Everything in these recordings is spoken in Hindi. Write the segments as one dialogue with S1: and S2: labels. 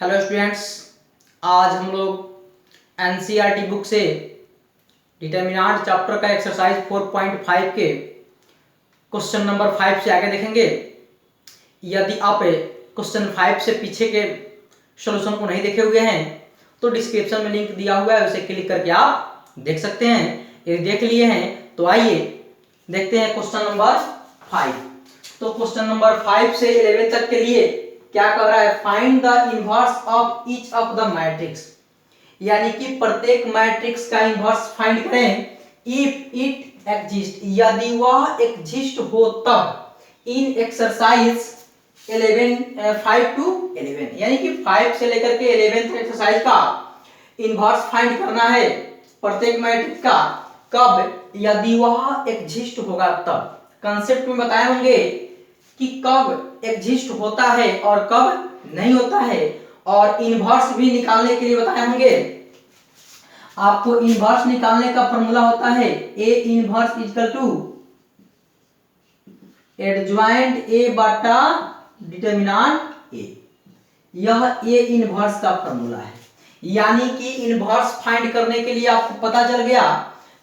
S1: हेलो स्टूडेंट्स, आज हम लोग एनसीईआरटी बुक से डिटरमिनेंट चैप्टर का एक्सरसाइज 4.5 के क्वेश्चन नंबर 5 से आगे देखेंगे। यदि आप क्वेश्चन 5 से पीछे के सॉल्यूशन को नहीं देखे हुए हैं तो डिस्क्रिप्शन में लिंक दिया हुआ है, उसे क्लिक करके आप देख सकते हैं। यदि देख लिए हैं तो आइए देखते हैं क्वेश्चन नंबर 5। तो क्वेश्चन नंबर 5 से 11 तक के लिए क्या कर रहा है, find the inverse of each of the matrix, यानी कि प्रत्येक मैट्रिक्स का इनवर्स फाइंड करें। इफ इट एग्जिस्ट, यदि वह एग्जिस्ट हो तब। इन एक्सरसाइज 5 to 11, यानी कि 5 से लेकर के 11 तक एक्सरसाइज का इनवर्स फाइंड करना है प्रत्येक मैट्रिक्स का। कब? यदि वह एग्जिस्ट होगा तब। कंसेप्ट में बताए होंगे कि कब एग्जिस्ट होता है और कब नहीं होता है, और इनवर्स भी निकालने के लिए बताए होंगे। आपको इनवर्स निकालने का फॉर्मूला होता है A inverse equal to adjoint A बटा डिटरमिनेंट ए। यह ए इनवर्स का फॉर्मूला है, यानी कि इनवर्स फाइंड करने के लिए आपको पता चल गया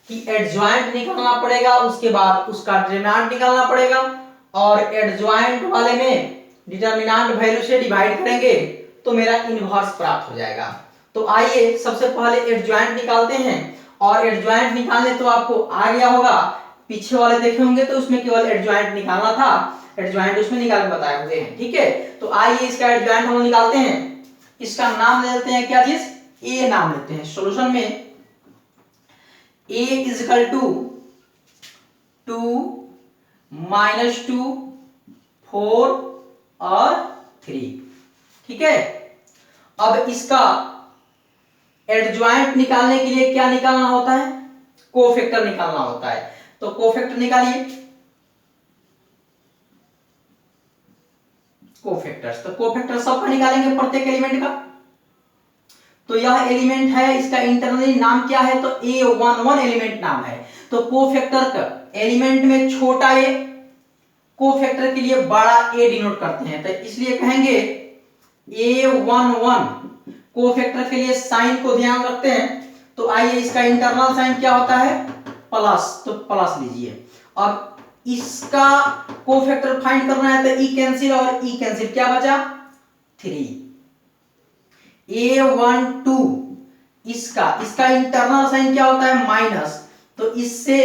S1: कि एडज्वाइंट निकालना पड़ेगा, उसके बाद उसका डिटरमिनेंट निकालना पड़ेगा, और एडज्वाइंट वाले में डिटरमिनेंट वैल्यू से डिवाइड करेंगे तो मेरा इनवर्स प्राप्त हो जाएगा। तो आइए सबसे पहले एडज्वाइंट निकालते हैं, और एडज्वाइंट निकालने तो आपको आ गया होगा, पीछे वाले देखे होंगे तो उसमें केवल एडज्वाइंट निकालना था, एडज्वाइंट उसमें निकाल के बताए हुए हैं। ठीक है, तो आइए इसका एडज्वाइंट हम निकालते हैं। इसका नाम ले लेते हैं, क्या चीज, ए नाम लेते हैं। सॉल्यूशन में a is equal to 2 minus 2 4 और 3। ठीक है, अब इसका एडज्वाइंट निकालने के लिए क्या निकालना होता है, कोफैक्टर निकालना होता है। तो कोफैक्टर निकालिए, कोफैक्टर्स। तो कोफैक्टर सबका निकालेंगे प्रत्येक एलिमेंट का। तो यह एलिमेंट है, इसका इंटरनली नाम क्या है, तो A11 एलिमेंट नाम है। तो कोफैक्टर का एलिमेंट में छोटा ए, कोफैक्टर के लिए बड़ा ए डिनोट करते हैं, तो इसलिए कहेंगे A11। कोफैक्टर के लिए साइन को ध्यान रखते हैं, तो आइए इसका इंटरनल साइन क्या होता है, प्लस, तो प्लस लीजिए। अब इसका कोफैक्टर फाइंड करना है तो ई कैंसिल और ई कैंसिल, क्या बचा 3। A12 इसका इंटरनल साइन क्या होता है, माइनस, तो इससे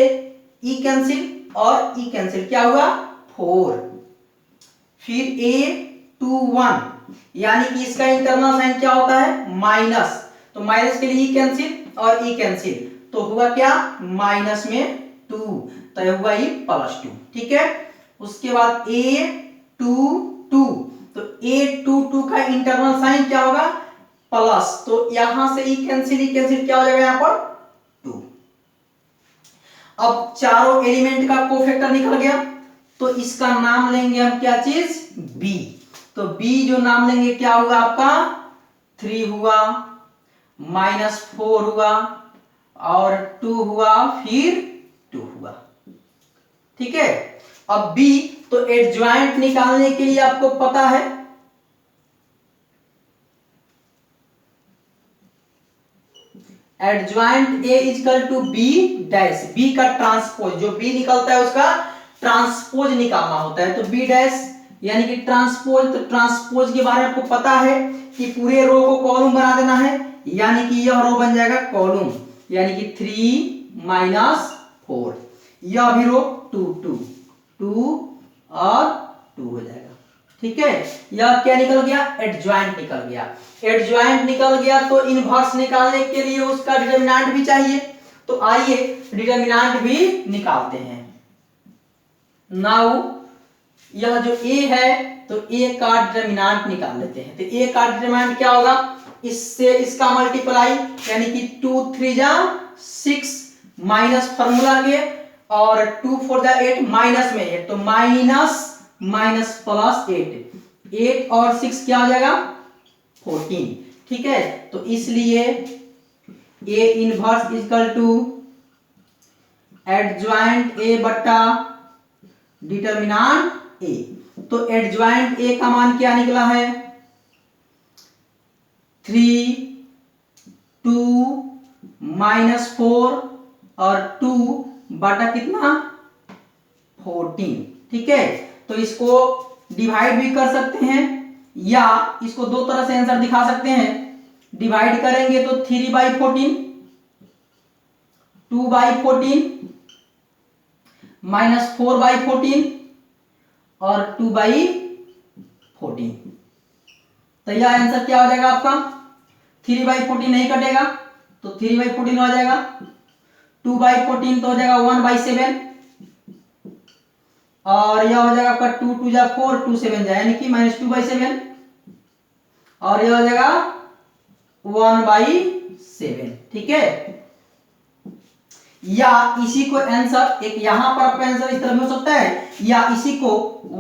S1: ई कैंसिल और ई कैंसिल, क्या हुआ 4। फिर A21, यानी कि इसका इंटरनल साइन क्या होता है, माइनस, तो माइनस के लिए ई कैंसिल और ई कैंसिल, तो हुआ क्या माइनस में 2, तो हुआ ई +2। ठीक है, उसके बाद A22, तो A22 का इंटरनल साइन क्या होगा, प्लस, तो यहां से ई कैंसिल क्या हो जाएगा यहाँ पर 2। अब चारों एलिमेंट का कोफैक्टर निकल गया, तो इसका नाम लेंगे हम क्या चीज, बी। तो बी जो नाम लेंगे क्या होगा आपका 3 हुआ, -4 हुआ और 2 हुआ, फिर 2 हुआ। ठीक है, अब बी, तो एडज्वाइंट निकालने के लिए आपको पता है adjoint A equal to B dash, B का ट्रांसपोज, जो बी निकलता है उसका ट्रांसपोज निकालना होता है। तो बी डैश यानी कि ट्रांसपोज, तो ट्रांसपोज के बारे में आपको पता है कि पूरे रो को कॉलम बना देना है, यानी कि यह रो बन जाएगा कॉलम, यानी कि 3 - 4, यह भी रो 2 2 2 और 2 हो जाएगा। ठीक है, यह क्या निकल गया, एडज्वाइंट निकल गया। एडज्वाइंट निकल गया तो इनवर्स निकालने के लिए उसका डिटरमिनेंट भी चाहिए, तो आइए डिटरमिनेंट भी निकालते हैं। नाउ यह जो a है, तो a का डिटरमिनेंट निकाल लेते हैं। तो a का डिटरमिनेंट क्या होगा, इससे इसका मल्टीप्लाई, यानी कि 2 3 जा 6 माइनस फॉर्मूला के, और 2 4 जा 8 माइनस में 8, तो माइनस +8, 8 और 6 क्या हो जाएगा 14। ठीक है, तो इसलिए A inverse equal to adjoint A बटा डिटरमिनेंट A। तो एडज्वाइंट A का मान क्या निकला है, 2 और 2 बटा कितना 14। ठीक है, तो इसको डिवाइड भी कर सकते हैं या इसको दो तरह से आंसर दिखा सकते हैं। डिवाइड करेंगे तो 3/14, 2/14 -4/14 और 2/14। तो यह आंसर क्या हो जाएगा आपका? 3/14 नहीं कटेगा तो 3/14 हो जाएगा। 2/14 तो हो जाएगा 1/7 और यह हो जाएगा आपका 2 2 जा 4, 2 7 जाए यानी कि -2/7 और यह हो जाएगा 1/7। ठीक है, या इसी को आंसर एक यहां पर आपका आंसर इस तरह में हो सकता है, या इसी को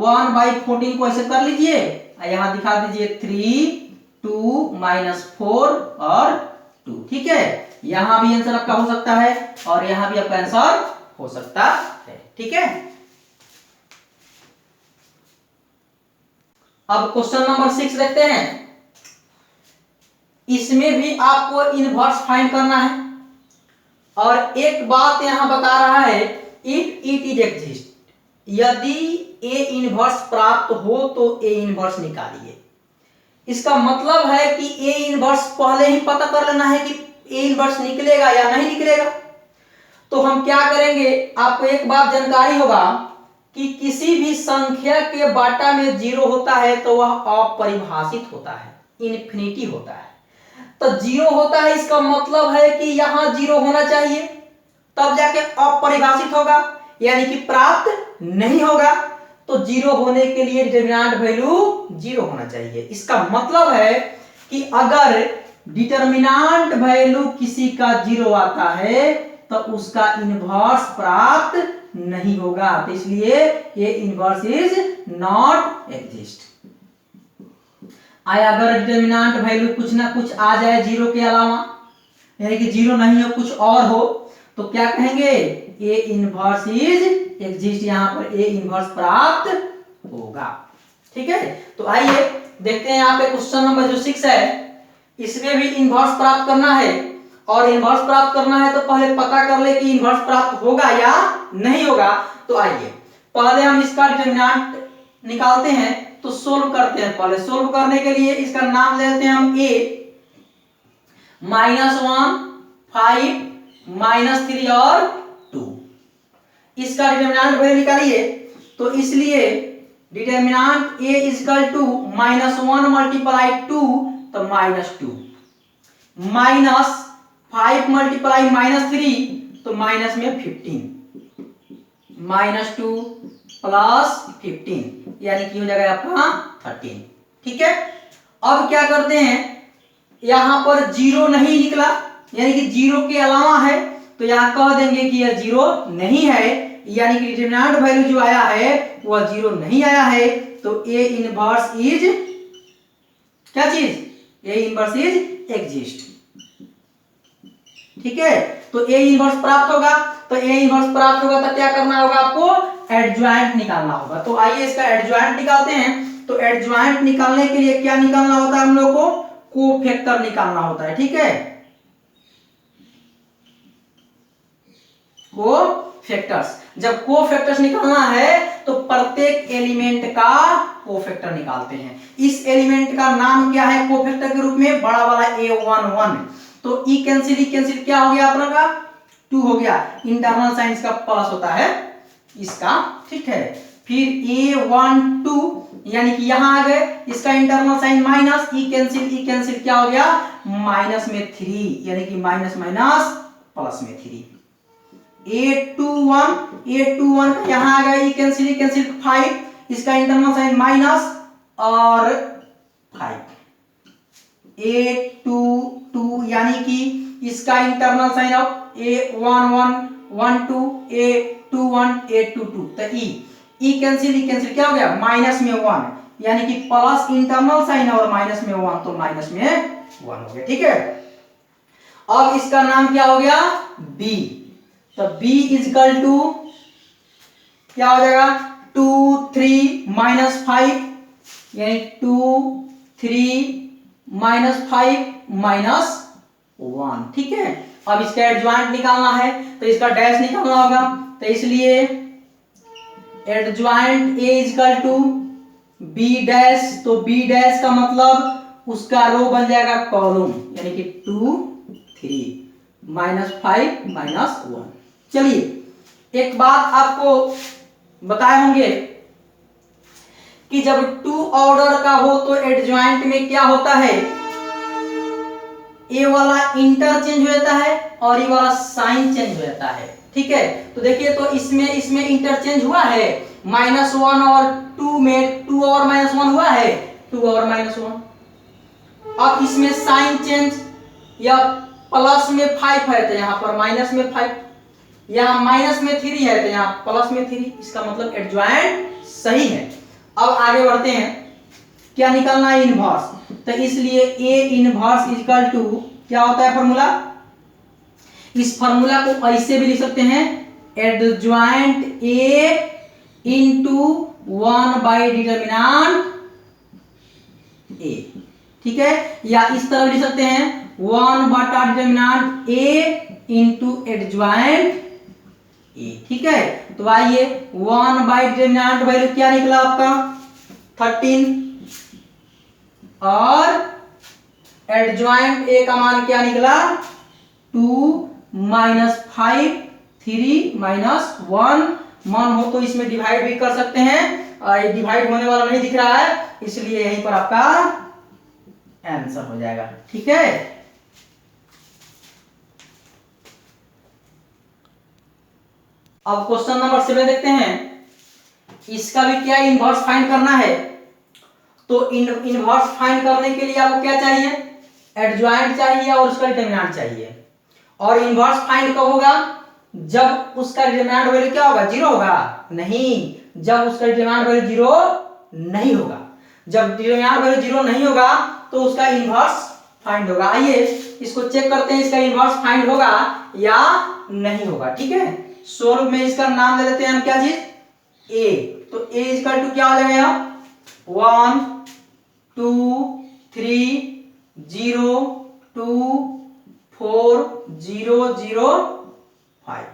S1: 1/14 को ऐसे कर लीजिए, यहां दिखा दीजिए 3 2 -4 और 2। ठीक है, यहां भी आंसर आपका हो सकता है और यहां भी आपका आंसर हो सकता है। ठीक है, अब क्वेश्चन नंबर 6 देखते हैं। इसमें भी आपको इनवर्स फाइंड करना है और एक बात यहां बता रहा है, इफ इट इज एग्जिस्ट, यदि ए इनवर्स प्राप्त हो तो ए इनवर्स निकालिए। इसका मतलब है कि ए इनवर्स पहले ही पता कर लेना है कि ए इनवर्स निकलेगा या नहीं निकलेगा। तो हम क्या करेंगे, आपको एक बात जानकारी होगा कि किसी भी संख्या के बाटा में 0 होता है तो वह अपरिभाषित होता है, इन्फिनिटी होता है। तो 0 होता है इसका मतलब है कि यहां 0 होना चाहिए, तब जाके अपरिभाषित होगा यानी कि प्राप्त नहीं होगा। तो 0 होने के लिए डिटरमिनेंट वैल्यू 0 होना चाहिए। इसका मतलब है कि अगर डिटरमिनेंट वैल्यू किसी का 0 आता है तो उसका इनवर्स प्राप्त नहीं होगा, तो इसलिए ये इनवर्स इज नॉट एग्जिस्ट। अगर डिटरमिनेंट वैल्यू कुछ ना कुछ आ जाए 0 के अलावा, यानी कि 0 नहीं हो कुछ और हो, तो क्या कहेंगे, ए इनवर्स इज एग्जिस्ट, यहां पर ए इनवर्स प्राप्त होगा। ठीक है, तो आइए देखते हैं यहाँ पे क्वेश्चन नंबर जो 6 है, इसमें भी इनवर्स प्राप्त करना है और इनवर्स प्राप्त करना है तो पहले पता कर ले कि इनवर्स प्राप्त होगा या नहीं होगा। तो आइए पहले हम इसका डिटरमिनेंट निकालते हैं, तो सोल्व करते हैं। पहले सोल्व करने के लिए इसका नाम ले लेते हैं हम a, -1 5 -3 और 2। इसका डिटरमिनेंट वैल्यू निकालिए, तो इसलिए determinant a equal to -1 multiply 2 तो -2, -5 मल्टीप्लाई -3 तो माइनस में 15, -2 प्लस 15 यानी कि हो जाएगा आपका 13। ठीक है, अब क्या करते हैं, यहां पर 0 नहीं निकला यानी कि 0 के अलावा है, तो यहां कह देंगे कि यह 0 नहीं है, यानी कि डिटरमिनेंट वैल्यू जो आया है वह 0 नहीं आया है। तो ए इनवर्स इज क्या चीज, ए इनवर्स इज एग्जिस्ट। ठीक है, तो ए इनवर्स प्राप्त होगा, तो ए इनवर्स प्राप्त होगा तो क्या करना होगा, आपको एडजॉइंट निकालना होगा। तो आइए इसका एडजॉइंट निकालते हैं। तो एडजॉइंट निकालने के लिए क्या निकालना होता है हम लोग को, कोफैक्टर निकालना होता है। ठीक है, कोफैक्टर्स, जब कोफैक्टर्स निकालना है तो प्रत्येक एलिमेंट का कोफैक्टर निकालते हैं। इस एलिमेंट का नाम क्या है कोफैक्टर के रूप में, बड़ा वाला A11। तो ई कैंसिल क्या हो गया अपना का 2 हो गया, इंटरनल साइन इसका प्लस होता है इसका। ठीक है, फिर A12 यानी कि यहां आ गए, इसका इंटरनल साइन माइनस, ई कैंसिल क्या हो गया माइनस में 3 यानी कि माइनस माइनस प्लस में 3। A21 यहां आ गया, ई कैंसिल 5, इसका इंटरनल साइन माइनस और 5। A22 यानी कि इसका internal sign of A11 12 A21 A22, तो ई कैंसिल क्या हो गया माइनस में 1 यानी कि प्लस इंटरनल साइन और माइनस में 1 तो माइनस में 1 हो गया। ठीक है, अब इसका नाम क्या हो गया B, तो B इक्वल टू क्या हो जाएगा 2 3 -5 यानी 2 3 -5 -1, ठीक है। अब इसका एडजॉइंट निकालना है तो इसका डैश निकालना होगा, तो इसलिए adjoint A equal to B dash, तो बी डैश का मतलब उसका रो बन जाएगा कॉलम, यानी कि 2 3 -5 -1। चलिए एक बात आपको बताए होंगे कि जब 2 ऑर्डर का हो तो एडजॉइंट में क्या होता है, ए वाला इंटरचेंज हो जाता है और ये वाला साइन चेंज हो जाता है, ठीक है। तो देखिए तो इसमें इंटरचेंज हुआ है, -1 और 2 में 2 और -1 हुआ है, 2 और -1। अब इसमें साइन चेंज, या प्लस में 5 है तो यहाँ पर माइनस में 5, यहाँ माइनस में 3 है तो यहाँ प्लस में 3, इसका मतलब एडजॉइंट सही है। अब आगे बढ़ते हैं, क्या निकालना है, इनवर्स। तो इसलिए ए इनवर्स इक्वल टू क्या होता है फॉर्मूला, इस फॉर्मूला को ऐसे भी लिख सकते हैं, adjoint A into 1 by determinant A, ठीक है। या इस तरह लिख सकते हैं 1 बटा determinant A into adjoint A, ठीक है। तो आइए 1 बाई डिटर्मिनेंट वैल्यू क्या निकला आपका 13 और एडजॉइंट ए का मान क्या निकला 2 -5 3 -1। मन हो तो इसमें डिवाइड भी कर सकते हैं, डिवाइड होने वाला नहीं दिख रहा है इसलिए यहीं पर आपका आंसर हो जाएगा, ठीक है। अब क्वेश्चन नंबर 7 देखते हैं, इसका भी क्या इनवर्स फाइंड करना है। तो इनवर्स फाइंड करने के लिए आपको क्या चाहिए, एडजॉइंट चाहिए और उसका डिटर्मिनेंट चाहिए। और इनवर्स फाइंड कब होगा, जब उसका डिटर्मिनेंट वैल्यू क्या होगा 0 होगा, नहीं, जब उसका डिटर्मिनेंट वैल्यू 0 नहीं होगा। जब डिटर्मिनेंट वैल्यू 0 नहीं होगा तो उसका इनवर्स फाइंड होगा। आइए इसको चेक करते हैं, इसका इनवर्स फाइंड होगा या नहीं होगा, ठीक है। स्वरूप में इसका नाम दे देते हैं हम, क्या चीज, ए। तो ए इक्वल टू क्या हो जाएगा, 1 2 3 0 2 4 0 0 5।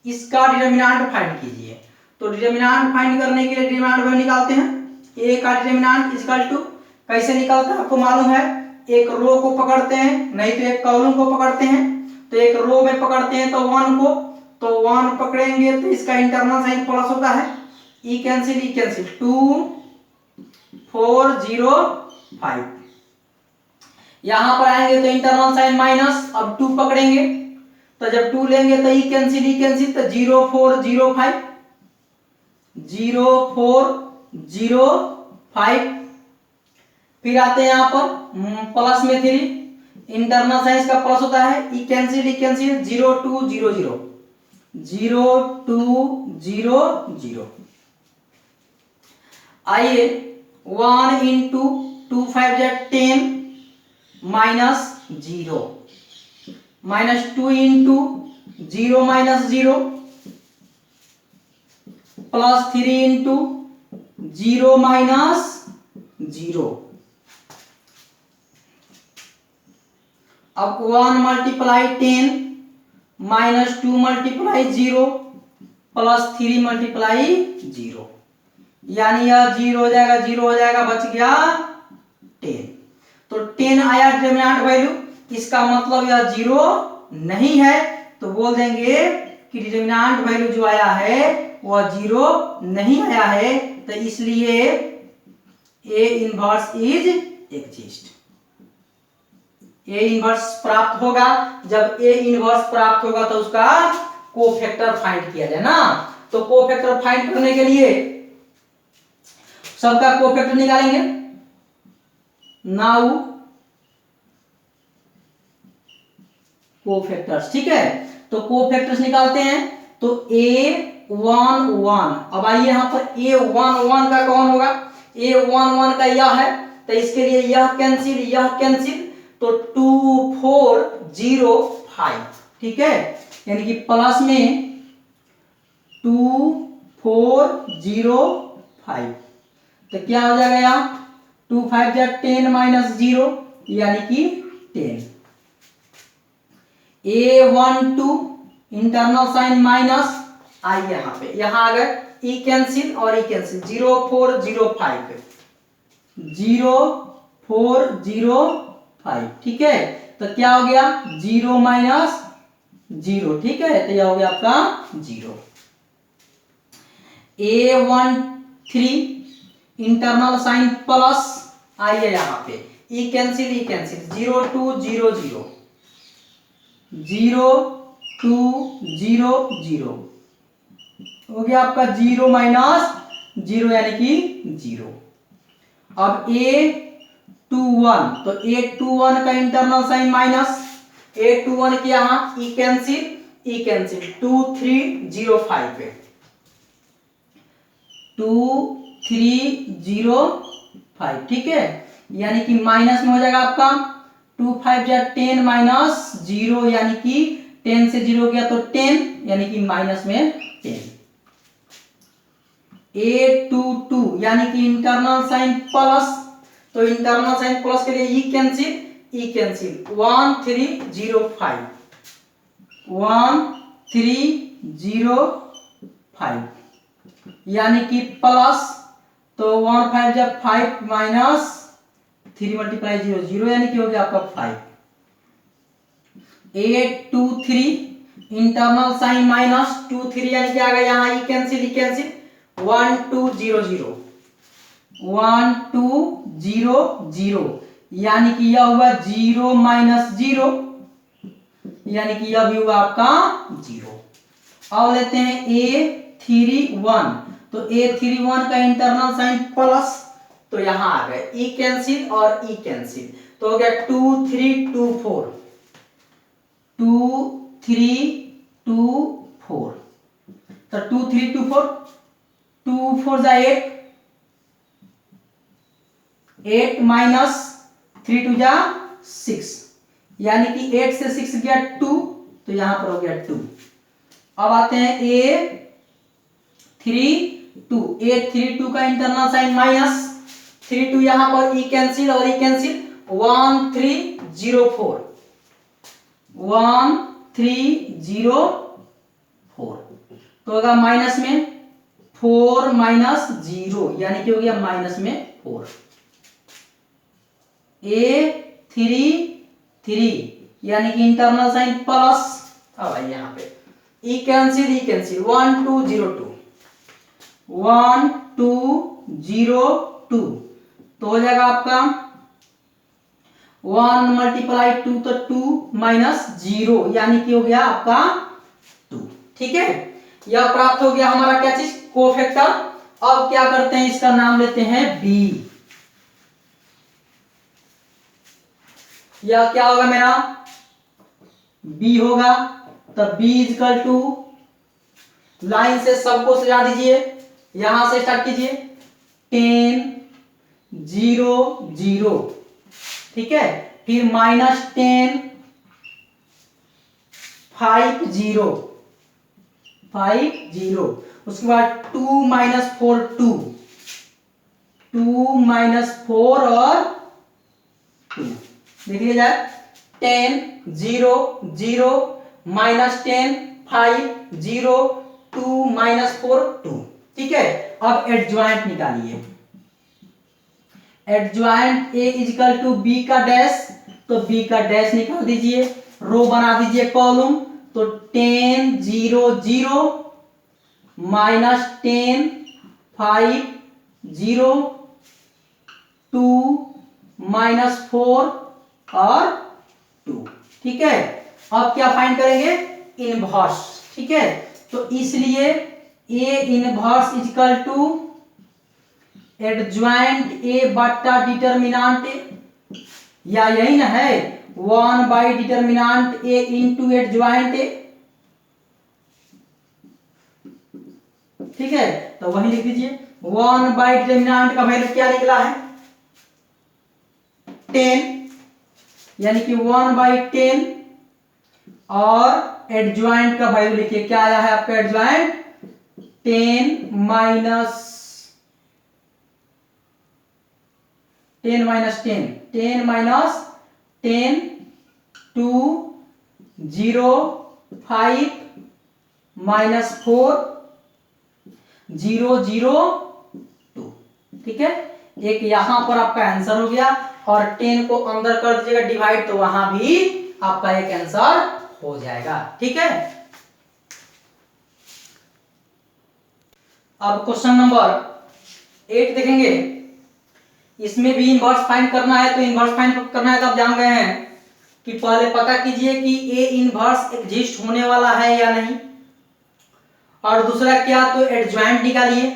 S1: इसका डिटर्मिनेंट फाइंड कीजिए। तो डिटर्मिनेंट फाइंड करने के लिए डिटर्मिनेंट वैल्यू निकालते हैं, ए का डिटर्मिनेंट इक्वल टू कैसे निकलता है आपको मालूम है, एक रो को पकड़ते हैं, नहीं तो एक कॉलम को पकड़ते हैं। तो एक रो में पकड़ते हैं तो 1 को, तो 1 पकड़ेंगे तो इसका इंटरनल साइन प्लस होता है, ई कैंसिल 2 4 0 5। यहां पर आएंगे तो इंटरनल साइन माइनस, अब 2 पकड़ेंगे तो जब 2 लेंगे तो ई कैंसिल तो 0 4 0 5 0 4 0 5। फिर आते हैं यहां पर प्लस में 3, इंटरनल साइन का प्लस होता है, ई कैंसिल 0 2 0 0 0 2 0 0। आइए 1 इंटू 2 5 10 -0 -2 इंटू 0 -0 +3 इंटू 0 -0। अब 1 मल्टीप्लाई 10 -2 मल्टीप्लाई 0 +3 मल्टीप्लाई 0, यानी यह 0 हो जाएगा, बच गया 10। तो 10 आया डिटर्मिनेंट वैल्यू, इसका मतलब यह 0 नहीं है, तो बोल देंगे कि डिटर्मिनेंट वैल्यू जो आया है वह 0 नहीं आया है, तो इसलिए A inverse is exist. A inverse प्राप्त होगा, जब ए इनवर्स प्राप्त होगा तो उसका कोफैक्टर फाइंड किया जाए ना। तो कोफैक्टर फाइंड करने के लिए सबका कोफैक्टर निकालेंगे। नाउ कोफैक्टर्स, ठीक है। तो कोफैक्टर्स निकालते हैं, तो A11 1। अब आइए यहां पर A11 का कौन होगा, A11 का यह है, तो इसके लिए यह कैंसिल, तो 2 4 0 5, ठीक है। यानी कि प्लस में 2 4 0 5, तो क्या हो जाएगा यहाँ 2 5 10 -0 यानी कि 10। A12 इंटरनल साइन माइनस, आई यहाँ पे, यहाँ आ गए ई कैंसिल और ई कैंसिल, 0405 0405, ठीक है। तो क्या हो गया 0 माइनस 0, ठीक है, तो यह हो गया आपका 0। A13 इंटरनल साइन प्लस, आइए यहाँ पे ई कैंसिल 0200 0200 हो गया आपका 0 माइनस 0 यानी कि 0। अब A21, तो A21 का इंटरनल साइन माइनस, A21 के यहाँ ई कैंसिल 2305 पे 2305, ठीक है, यानी कि माइनस में हो जाएगा आपका 25 या 10 माइनस 0, यानी कि 10 से 0 गया तो 10, यानी कि माइनस में 10। A22 यानी कि इंटरनल साइन प्लस, तो इंटरनल साइन प्लस के लिए ई कैंसिल 1305 1305, यानी कि प्लस, तो 15 जब 5 माइनस 3 मल्टीप्लाई 0 0, यानी कि हो गया आपका 5। A23 इंटरनल साइन माइनस 23, यानी कि आ गया यहाँ ई कैंसिल 1200 1200, यानी कि यह हुआ 0 माइनस 0, यानी कि यह भी हुआ आपका 0। अब लेते हैं A31, तो A31 का इंटरनल साइन प्लस, तो यहां आ गए ई कैंसिल और ई कैंसिल, तो हो गया 2324 2324, तो 2324 2 4 जा 8 8 माइनस 3 2 जा 6, यानी कि 8 से 6 गया 2, तो यहां पर हो गया 2। अब आते हैं A32 का इंटरनल साइन माइनस 32, यहां पर ई कैंसिल और ई कैंसिल 1304 1304, तो होगा माइनस में 4 माइनस 0, यानी कि हो गया माइनस में 4। A33 यानी कि इंटरनल साइन प्लस, अब आइए यहाँ पे ई कैंसिल 1202 1202, तो हो जाएगा आपका 1 मल्टीप्लाई 2, तो 2 माइनस 0, यानी कि हो गया आपका 2, ठीक है। यह प्राप्त हो गया हमारा क्या चीज, कोफैक्टर। अब क्या करते हैं, इसका नाम लेते हैं B। यह क्या होगा मेरा B होगा, तो B इजकल टू, लाइन से सबको सजा दीजिए, यहां से स्टार्ट कीजिए 10 0 0, ठीक है, फिर माइनस 10 5 0 5 0, उसके बाद 2 माइनस 4 2 2 माइनस 4 और 2, देख लिया जाए 10 0 0 माइनस 10 5 0 2 माइनस 4 2, ठीक है। अब एडज्वाइंट निकालिए, adjoint A equal to B का डैश, तो B का डैश निकाल दीजिए, रो बना दीजिए कॉलम, तो 10 0 0 माइनस 10 5 0 2 माइनस 4 और 2, ठीक है। अब क्या फाइंड करेंगे, इनवर्स, ठीक है, तो इसलिए A inverse equal to adjoint A बट्टा डिटर्मिनांट, या यही ना है 1 by determinant A into adjoint A, ठीक है, तो वही लिख दीजिए 1 बाई डिटर्मिनांट का वैल्यू क्या निकला है 10, यानी कि 1 बाई 10, और एडज्वाइंट का वैल्यू लिखिए, क्या आया है आपका एडज्वाइंट 10 माइनस 10 माइनस 10 10 माइनस 10 2 0 5 -4 0 0 2। ठीक है, एक यहां पर आपका आंसर हो गया और 10 को अंदर कर दीजिएगा डिवाइड, तो वहां भी आपका एक आंसर हो जाएगा। ठीक है, अब क्वेश्चन नंबर 8 देखेंगे। इसमें भी इनवर्स फाइंड करना है, तो इनवर्स फाइंड करना है तो आप जान गए हैं कि पहले पता कीजिए कि ए इनवर्स एग्जिस्ट होने वाला है या नहीं, और दूसरा क्या, तो एडजॉइंट निकालिए।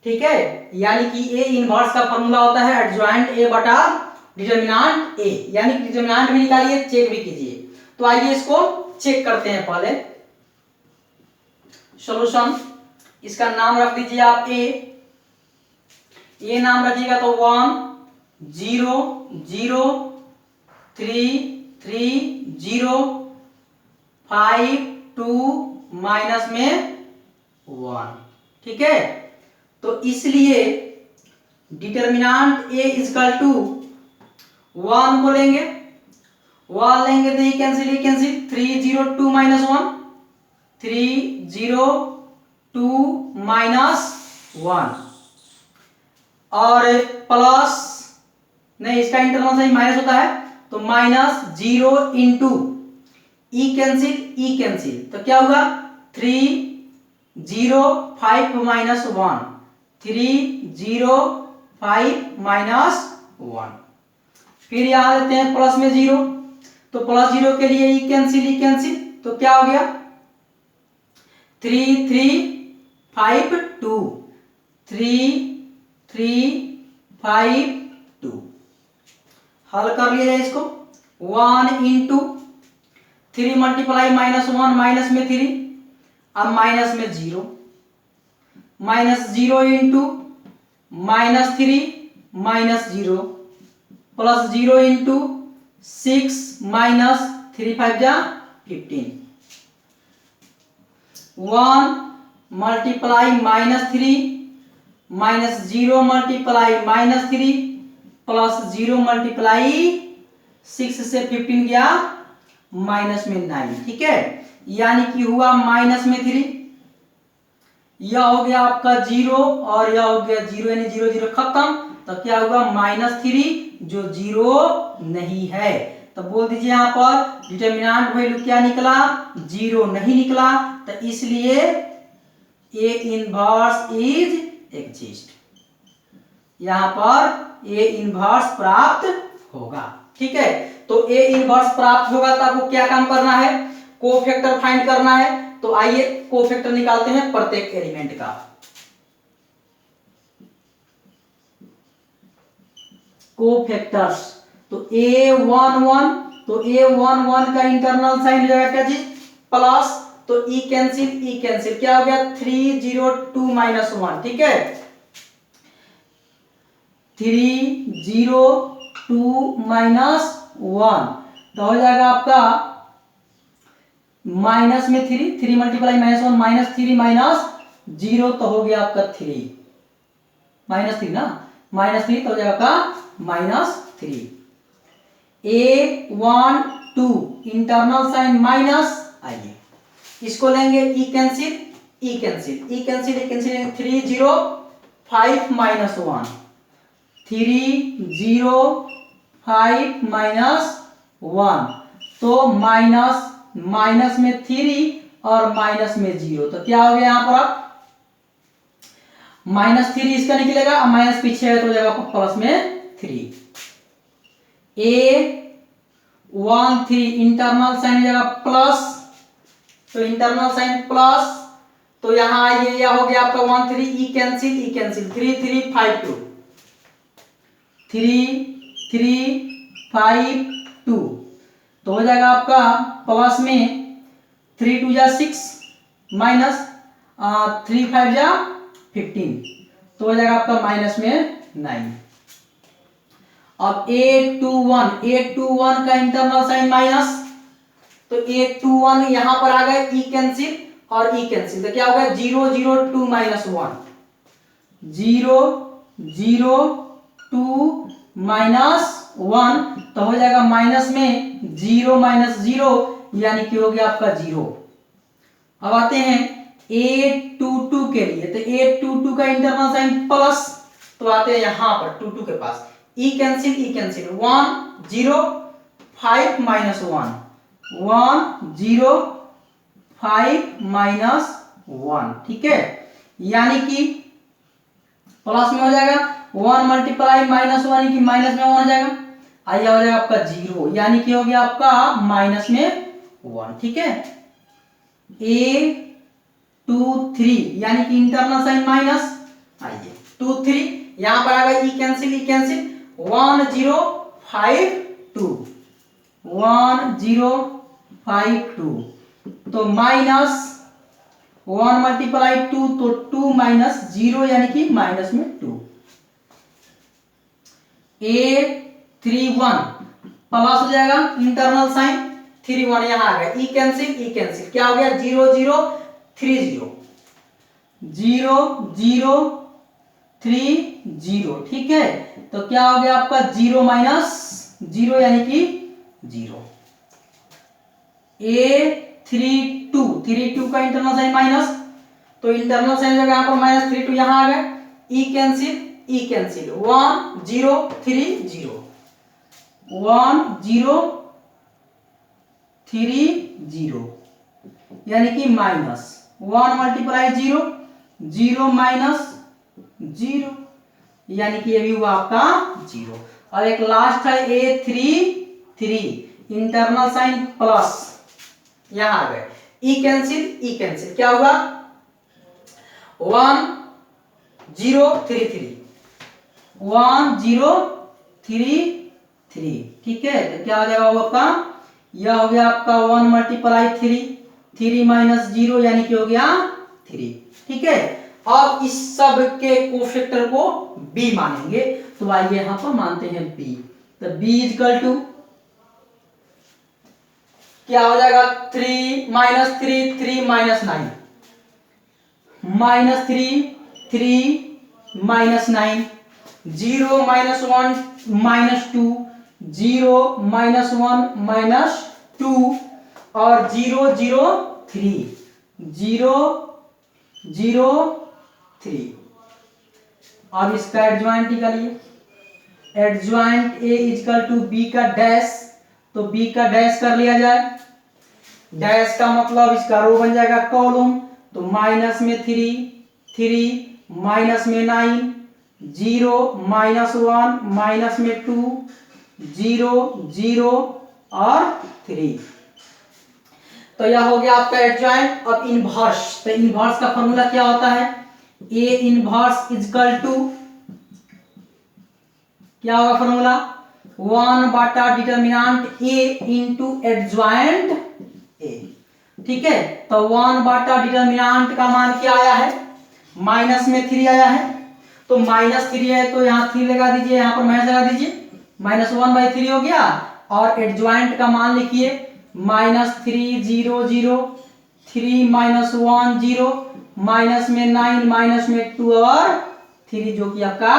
S1: ठीक है, यानी कि ए इनवर्स का फॉर्मूला होता है एडजॉइंट ए बटा डिटरमिनेंट ए, यानी कि डिटरमिनेंट भी निकालिए, चेक भी कीजिए। तो आइए इसको चेक करते हैं। पहले सॉल्यूशन, इसका नाम रख दीजिए आप ए नाम रखिएगा तो 1 0 0 3 3 0 5 2 माइनस में 1। ठीक है, तो इसलिए डिटरमिनेंट ए इजकल टू 1 को लेंगे, 1 लेंगे तो ये कैंसिल 3 0 2 माइनस 1 3 0 2 माइनस 1, और प्लस नहीं, इसका इंटरनल साइन माइनस होता है तो -0 इंटू ई कैंसिल, तो क्या होगा 3 0 5 माइनस 1 3 0 5 माइनस 1। फिर यहां देते हैं प्लस में 0, तो प्लस 0 के लिए ई कैंसिल, तो क्या हो गया 3 3 5 2 3 3 5 2। हल कर लिया जाए इसको। 1 इंटू 3 मल्टीप्लाई -1 माइनस में 3, अब माइनस में 0 -0 इंटू -3 -0 प्लस 0 इंटू 6 माइनस 3 5 जा 15। 1 मल्टीप्लाई -3 -0 मल्टीप्लाई -3 प्लस 0 मल्टीप्लाई 6 से 15 गया माइनस में 9। ठीक है, यानी कि हुआ माइनस में 3, यह हो गया आपका 0 और यह हो गया 0, यानी 0 0 खत्म, तो क्या हुआ -3 जो 0 नहीं है। तो बोल दीजिए यहां पर डिटरमिनेंट वैल्यू क्या निकला, 0 नहीं निकला, तो इसलिए ए इनवर्स इज एग्जिस्ट, यहां पर ए इनवर्स प्राप्त होगा। ठीक है, तो ए इनवर्स प्राप्त होगा तो आपको क्या काम करना है, कोफैक्टर फाइंड करना है। तो आइए कोफैक्टर निकालते हैं प्रत्येक एलिमेंट का। कोफैक्टर्स, तो A11, तो A11 का इंटरनल साइन हो जाएगा क्या जी, प्लस, तो ई कैंसिल, क्या हो गया 3 0 2 माइनस 1। ठीक है, 3 0 2 माइनस 1, तो हो जाएगा आपका माइनस में 3 मल्टीप्लाई -1 -3 माइनस 0, तो हो गया आपका 3 -3 ना, -3 तो हो जाएगा आपका -3। A12 इंटरनल साइन माइनस, आइए इसको लेंगे ई कैंसिल 3 0 5 माइनस 1 3 0 5 माइनस 1, तो माइनस में 3 और माइनस में 0, तो क्या हो गया यहां पर -3 इसका निकलेगा, अब माइनस पीछे है तो हो जाएगा प्लस में 3। A13 इंटरनल साइन हो जाएगा प्लस, तो इंटरनल साइन प्लस, तो यहां आइए यह हो गया आपका 1 3 ई कैंसिल 3 3 5 2 3 3 5 2, तो हो जाएगा आपका प्लस में 3 2 जा 6 माइनस 3 5 जा 15, तो हो जाएगा आपका माइनस में 9। अब A21 का इंटरनल साइन माइनस, तो A21 यहां पर आ गए ई कैंसिल और ई कैंसिल, तो क्या होगा 0 0 2 माइनस 1 0 0 2 माइनस वन, तो हो जाएगा माइनस में 0 माइनस 0 यानी कि हो गया आपका 0। अब आते हैं A22 के लिए, तो A22 का इंटरनल साइन प्लस, तो आते हैं यहां पर 22 के पास, ई कैंसिल 1 0 5 माइनस 1 0 5 माइनस 1, ठीक है। यानी कि प्लस में हो जाएगा 1 मल्टीप्लाई माइनस 1 यानी कि माइनस में 1 हो जाएगा, आइए हो जाएगा आपका 0 यानी कि हो गया आपका माइनस में 1, ठीक है। A23 यानी कि इंटरनल साइन माइनस, आइए 2 3 यहां पर आएगा ई कैंसिल 1 0 5 2 1 0 5 2, तो माइनस 1 मल्टीप्लाई 2 तो 2 माइनस 0 यानी कि माइनस में 2। A31 प्लस हो जाएगा इंटरनल साइन 3 1 यहां आ गया, ई कैंसिल क्या हो गया 0 0 3 0 0 0 3 0, ठीक है। तो क्या हो गया आपका 0 माइनस 0 यानी कि 0। A32 का इंटरनल साइन माइनस, तो इंटरनल साइन जगह यहां पर माइनस 32 यहां आ गया, ई कैंसिल 1 0 3 0 1 0 3 0 यानी कि माइनस 1 मल्टीप्लाई 0 0 माइनस 0 यानी कि ये भी हुआ आपका 0। और एक लास्ट है A33 इंटरनल साइन प्लस, यहां आ गए ई कैंसिल क्या होगा 1 0 3 3 1 0 3 3, ठीक है। तो क्या हो जाएगा वो आपका, यह हो गया आपका 1 मल्टीप्लाई 3 माइनस 0 यानी कि हो गया 3, ठीक है। अब इस सब के कोफैक्टर को b मानेंगे, तो आइए यहां पर मानते हैं b, तो b इक्वल टू क्या हो जाएगा 3 minus 3 minus 9 minus 3 minus 9 0 minus 1 minus 2 0 minus 1 minus 2 और 0 0 3 0 0 3। अब इसका एडजॉइंट निकालिए, adjoint a equal to b का डैश, तो b का डैश कर लिया जाए, डैश का मतलब इसका रो बन जाएगा कॉलम, तो माइनस में 3 माइनस में 9 0 माइनस 1 माइनस में 2 0 0 और 3, तो यह हो गया आपका एडजॉइंट। अब इनवर्स, तो इनवर्स का फॉर्मूला क्या होता है, a इनवर्स इक्वल टू क्या होगा फॉर्मूला 1 बटा determinant a into adjoint a, ठीक है। तो 1 बटा डिटरमिनेंट का मान क्या आया है, माइनस में 3 आया है, तो माइनस 3 है तो यहाँ 3 लगा दीजिए, यहाँ पर माइनस लगा दीजिए, माइनस 1/3 हो गया। और एडजॉइंट का मान लिखिए माइनस 3 0 0 3 माइनस 1 0 माइनस में 9 माइनस में 2 और 3, जो कि आपका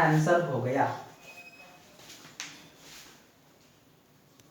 S1: आंसर हो गया।